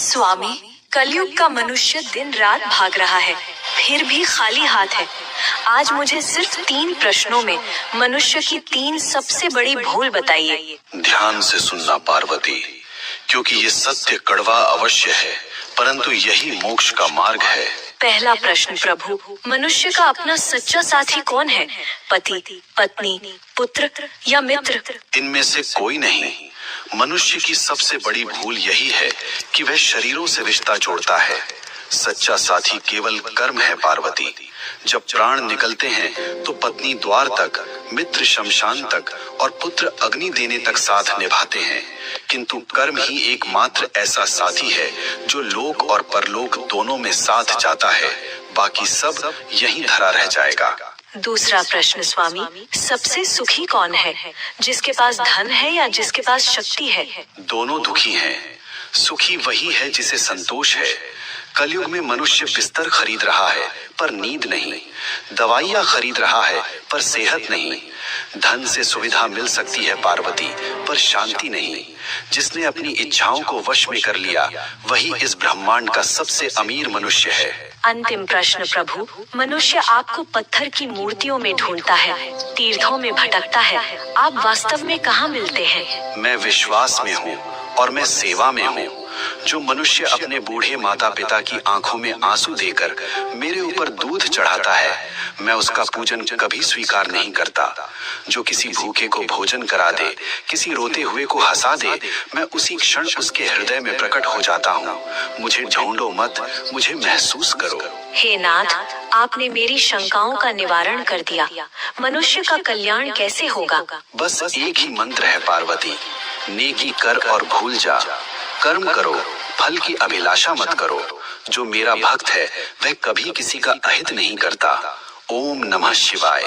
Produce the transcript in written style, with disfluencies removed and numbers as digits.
स्वामी, कलयुग का मनुष्य दिन रात भाग रहा है, फिर भी खाली हाथ है। आज मुझे सिर्फ 3 प्रश्नों में मनुष्य की 3 सबसे बड़ी भूल बताइए। ध्यान से सुनना पार्वती, क्योंकि ये सत्य कड़वा अवश्य है, परंतु यही मोक्ष का मार्ग है। पहला प्रश्न प्रभु, मनुष्य का अपना सच्चा साथी कौन है? पति, पत्नी, पुत्र या मित्र? इनमें से कोई नहीं। मनुष्य की सबसे बड़ी भूल यही है कि वह शरीरों से रिश्ता जोड़ता है। सच्चा साथी केवल कर्म है पार्वती। जब प्राण निकलते हैं तो पत्नी द्वार तक, मित्र शमशान तक और पुत्र अग्नि देने तक साथ निभाते हैं, किंतु कर्म ही एकमात्र ऐसा साथी है जो लोक और परलोक दोनों में साथ जाता है। बाकी सब यहीं धरा रह जाएगा। दूसरा प्रश्न स्वामी, सबसे सुखी कौन है? जिसके पास धन है या जिसके पास शक्ति है? दोनों दुखी हैं। सुखी वही है जिसे संतोष है। कलयुग में मनुष्य बिस्तर खरीद रहा है पर नींद नहीं, दवाइयाँ खरीद रहा है पर सेहत नहीं। धन से सुविधा मिल सकती है पार्वती, पर शांति नहीं। जिसने अपनी इच्छाओं को वश में कर लिया वही इस ब्रह्मांड का सबसे अमीर मनुष्य है। अंतिम प्रश्न प्रभु, मनुष्य आपको पत्थर की मूर्तियों में ढूंढता है, तीर्थों में भटकता है, आप वास्तव में कहाँ मिलते हैं? मैं विश्वास में हूँ और मैं सेवा में हूँ। जो मनुष्य अपने बूढ़े माता पिता की आंखों में आंसू देकर मेरे ऊपर दूध चढ़ाता है, मैं उसका पूजन कभी स्वीकार नहीं करता। जो किसी भूखे को भोजन करा दे, किसी रोते हुए को हंसा दे, मैं उसी क्षण उसके हृदय में प्रकट हो जाता हूँ। मुझे ढूंढो मत, मुझे महसूस करो। हे नाथ, आपने मेरी शंकाओं का निवारण कर दिया। मनुष्य का कल्याण कैसे होगा? बस एक ही मंत्र है पार्वती, नेकी कर और भूल जा। कर्म करो, फल की अभिलाषा मत करो। जो मेरा भक्त है वह कभी किसी का अहित नहीं करता। ओम नमः शिवाय।